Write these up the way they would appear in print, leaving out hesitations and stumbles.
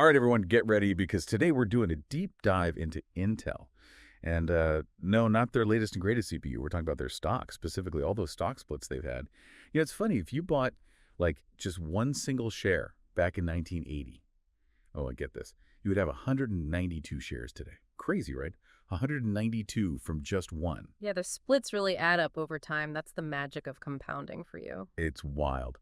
All right, everyone, get ready because today we're doing a deep dive into Intel. And no, not their latest and greatest CPU. We're talking about their stock, specifically all those stock splits they've had. It's funny. If you bought like just one single share back in 1980, oh, I get this, you would have 192 shares today. Crazy, right? 192 from just one. Yeah, the splits really add up over time. That's the magic of compounding for you. It's wild.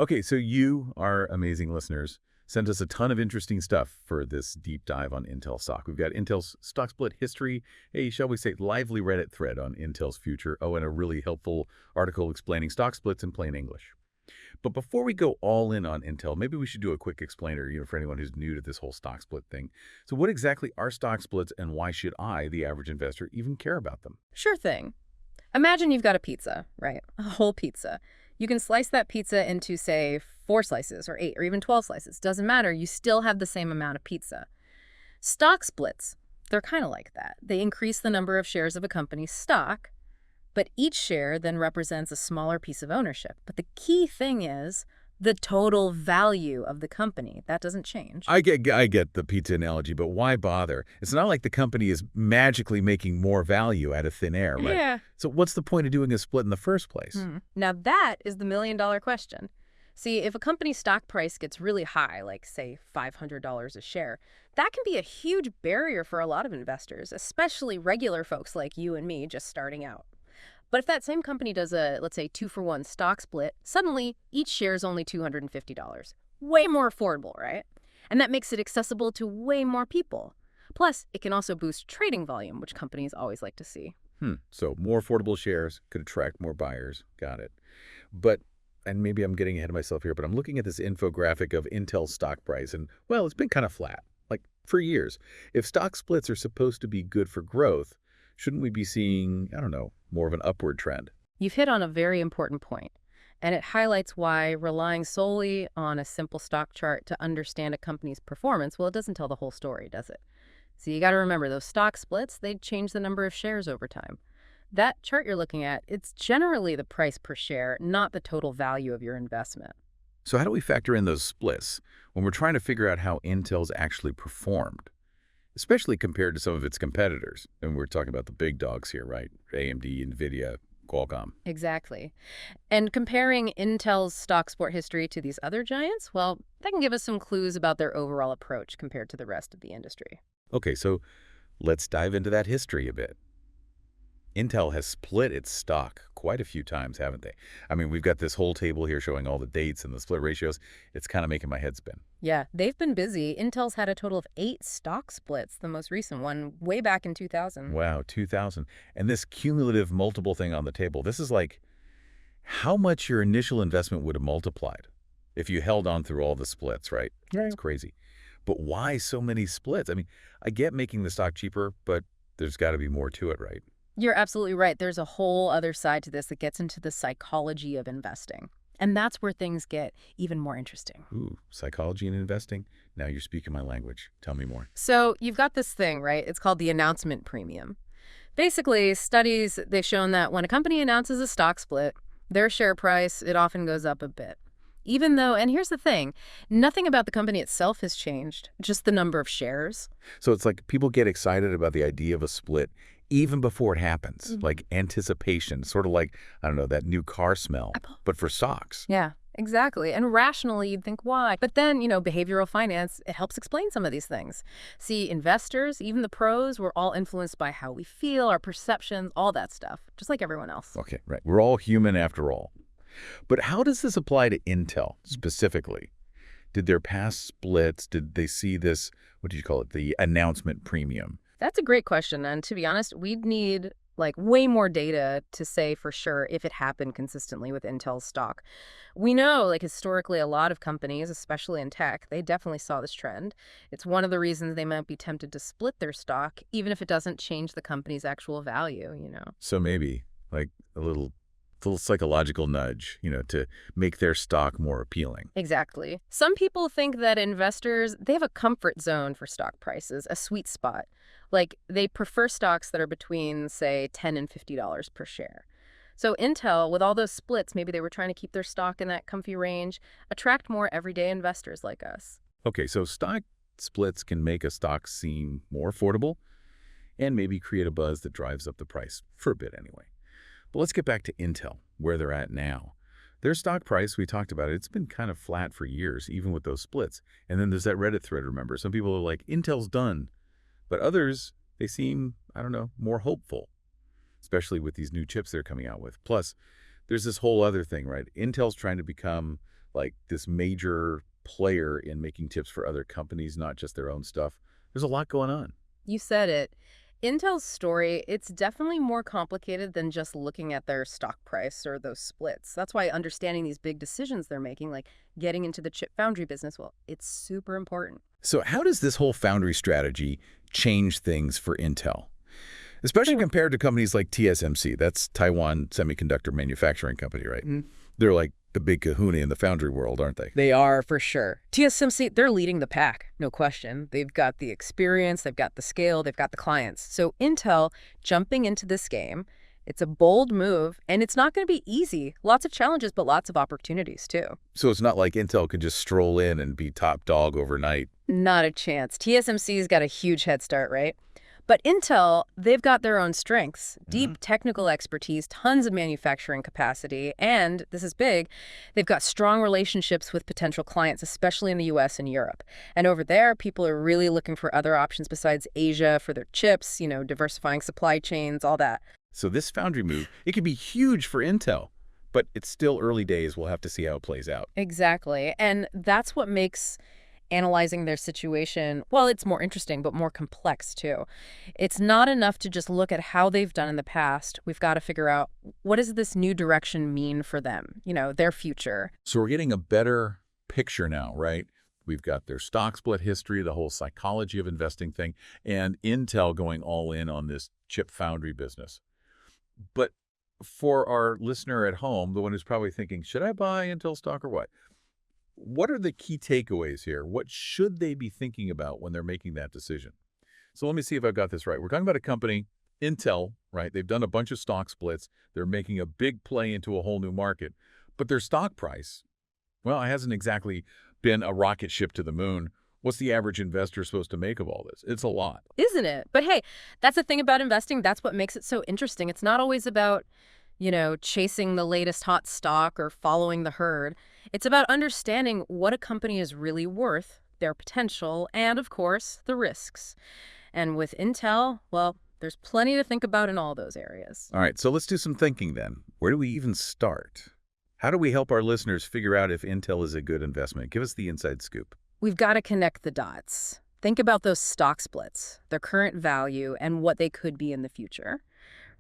Okay, so you, our amazing listeners, sent us a ton of interesting stuff for this deep dive on Intel stock. We've got Intel's stock split history, a, shall we say, lively Reddit thread on Intel's future, oh, and a really helpful article explaining stock splits in plain English. But before we go all in on Intel, maybe we should do a quick explainer, for anyone who's new to this whole stock split thing. So what exactly are stock splits, and why should I, the average investor, even care about them? Sure thing. Imagine you've got a pizza, right? A whole pizza. You can slice that pizza into, say, 4 slices or 8 or even 12 slices. Doesn't matter. You still have the same amount of pizza. Stock splits, they're kind of like that. They increase the number of shares of a company's stock, but each share then represents a smaller piece of ownership. But the key thing is the total value of the company. That doesn't change. I get the pizza analogy, but why bother? It's not like the company is magically making more value out of thin air, right? Yeah. So what's the point of doing a split in the first place? Now that is the million-dollar question. See, if a company's stock price gets really high, like, say, $500 a share, that can be a huge barrier for a lot of investors, especially regular folks like you and me just starting out. But if that same company does a, let's say, 2-for-1 stock split, suddenly each share is only $250. Way more affordable, right? And that makes it accessible to way more people. Plus, it can also boost trading volume, which companies always like to see. So more affordable shares could attract more buyers. Got it. But, and maybe I'm getting ahead of myself here, but I'm looking at this infographic of Intel's stock price, and, well, it's been kind of flat, like for years. If stock splits are supposed to be good for growth, shouldn't we be seeing, I don't know, more of an upward trend? You've hit on a very important point, and it highlights why relying solely on a simple stock chart to understand a company's performance, well, it doesn't tell the whole story, does it? So you got to remember, those stock splits, they change the number of shares over time. That chart you're looking at, it's generally the price per share, not the total value of your investment. So how do we factor in those splits when we're trying to figure out how Intel's actually performed, especially compared to some of its competitors? And we're talking about the big dogs here, right? AMD, NVIDIA, Qualcomm. Exactly. And comparing Intel's stock split history to these other giants, well, that can give us some clues about their overall approach compared to the rest of the industry. Okay, so let's dive into that history a bit. Intel has split its stock quite a few times, haven't they? I mean, we've got this whole table here showing all the dates and the split ratios. It's kind of making my head spin. Yeah, they've been busy. Intel's had a total of 8 stock splits, the most recent one way back in 2000. Wow, 2000. And this cumulative multiple thing on the table, this is like how much your initial investment would have multiplied if you held on through all the splits, right? Right. It's crazy. But why so many splits? I mean, I get making the stock cheaper, but there's got to be more to it, right? You're absolutely right. There's a whole other side to this that gets into the psychology of investing. And that's where things get even more interesting. Ooh, psychology and investing? Now you're speaking my language. Tell me more. So you've got this thing, right? It's called the announcement premium. Basically, studies, they've shown that when a company announces a stock split, their share price, it often goes up a bit. Even though, and here's the thing, nothing about the company itself has changed, just the number of shares. So it's like people get excited about the idea of a split even before it happens, like anticipation, sort of like, I don't know, that new car smell, but for stocks. Yeah, exactly. And rationally, you'd think, why? But then, behavioral finance, it helps explain some of these things. See, investors, even the pros, we're all influenced by how we feel, our perceptions, all that stuff, just like everyone else. Okay, right. We're all human after all. But how does this apply to Intel specifically? Did their past splits, did they see this, what did you call it, the announcement premium? That's a great question. And to be honest, we'd need way more data to say for sure if it happened consistently with Intel's stock. We know, historically, a lot of companies, especially in tech, they definitely saw this trend. It's one of the reasons they might be tempted to split their stock, even if it doesn't change the company's actual value. So maybe like a little psychological nudge, to make their stock more appealing. Exactly. Some people think that investors, they have a comfort zone for stock prices, a sweet spot. They prefer stocks that are between, say, $10 and $50 per share. So Intel, with all those splits, maybe they were trying to keep their stock in that comfy range, attract more everyday investors like us. Okay, so stock splits can make a stock seem more affordable and maybe create a buzz that drives up the price, for a bit anyway. But let's get back to Intel, where they're at now. Their stock price, we talked about it, it's been kind of flat for years, even with those splits. And then there's that Reddit thread, remember? Some people are like, Intel's done. But others, they seem, I don't know, more hopeful, especially with these new chips they're coming out with. Plus, there's this whole other thing, right? Intel's trying to become like this major player in making chips for other companies, not just their own stuff. There's a lot going on. You said it. Intel's story, it's definitely more complicated than just looking at their stock price or those splits. That's why understanding these big decisions they're making, like getting into the chip foundry business, well, it's super important. So how does this whole foundry strategy change things for Intel? Especially compared to companies like TSMC, that's Taiwan Semiconductor Manufacturing Company, right? They're like the big kahuna in the foundry world, aren't they? They are, for sure. TSMC, they're leading the pack, no question. They've got the experience, they've got the scale, they've got the clients. So Intel jumping into this game, it's a bold move, and it's not going to be easy. Lots of challenges, but lots of opportunities, too. So it's not like Intel could just stroll in and be top dog overnight. Not a chance. TSMC's got a huge head start, right? But Intel, they've got their own strengths, deep technical expertise, tons of manufacturing capacity, and, this is big, they've got strong relationships with potential clients, especially in the US and Europe. And over there, people are really looking for other options besides Asia for their chips, diversifying supply chains, all that. So this foundry move, it could be huge for Intel, but it's still early days. We'll have to see how it plays out. Exactly. And that's what makes analyzing their situation, well, it's more interesting, but more complex too. It's not enough to just look at how they've done in the past. We've got to figure out, what does this new direction mean for them, their future? So we're getting a better picture now, right? We've got their stock split history, the whole psychology of investing thing, and Intel going all in on this chip foundry business. But for our listener at home, the one who's probably thinking, should I buy Intel stock or what? What are the key takeaways here? What should they be thinking about when they're making that decision? So let me see if I've got this right. We're talking about a company, Intel, right? They've done a bunch of stock splits. They're making a big play into a whole new market. But their stock price, well, it hasn't exactly been a rocket ship to the moon. What's the average investor supposed to make of all this? It's a lot. Isn't it? But hey, that's the thing about investing. That's what makes it so interesting. It's not always about, chasing the latest hot stock or following the herd. It's about understanding what a company is really worth, their potential, and, of course, the risks. And with Intel, well, there's plenty to think about in all those areas. All right, so let's do some thinking then. Where do we even start? How do we help our listeners figure out if Intel is a good investment? Give us the inside scoop. We've got to connect the dots. Think about those stock splits, their current value, and what they could be in the future.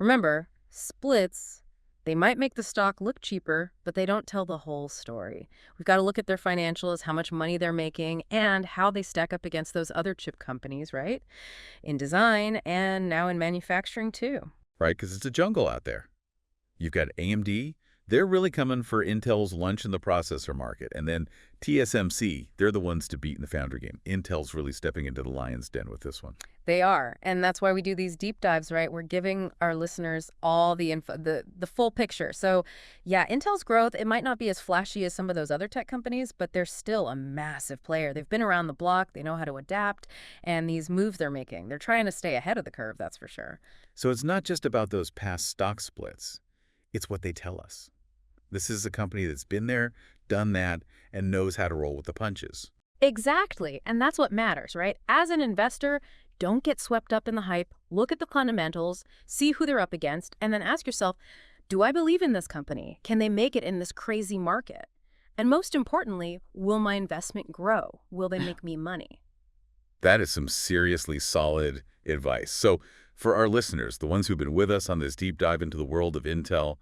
Remember, splits, they might make the stock look cheaper, but they don't tell the whole story. We've got to look at their financials, how much money they're making, and how they stack up against those other chip companies, right? In design and now in manufacturing, too. Right, because it's a jungle out there. You've got AMD. They're really coming for Intel's lunch in the processor market. And then TSMC, they're the ones to beat in the foundry game. Intel's really stepping into the lion's den with this one. They are. And that's why we do these deep dives, right? We're giving our listeners all the info, the full picture. So yeah, Intel's growth, it might not be as flashy as some of those other tech companies, but they're still a massive player. They've been around the block. They know how to adapt. And these moves they're making, they're trying to stay ahead of the curve, that's for sure. So it's not just about those past stock splits. It's what they tell us. This is a company that's been there, done that, and knows how to roll with the punches. Exactly. And that's what matters, right? As an investor, don't get swept up in the hype. Look at the fundamentals, see who they're up against, and then ask yourself, do I believe in this company? Can they make it in this crazy market? And most importantly, will my investment grow? Will they make me money? That is some seriously solid advice. So for our listeners, the ones who've been with us on this deep dive into the world of Intel,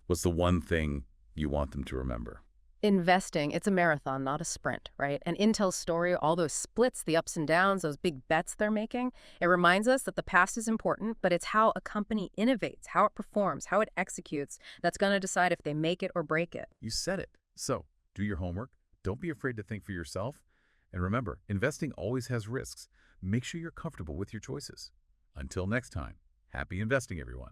what's the one thing you want them to remember? Investing, it's a marathon, not a sprint, right? And Intel's story, all those splits, the ups and downs, those big bets they're making, it reminds us that the past is important, but it's how a company innovates, how it performs, how it executes, that's going to decide if they make it or break it. You said it. So do your homework. Don't be afraid to think for yourself. And remember, investing always has risks. Make sure you're comfortable with your choices. Until next time, happy investing, everyone.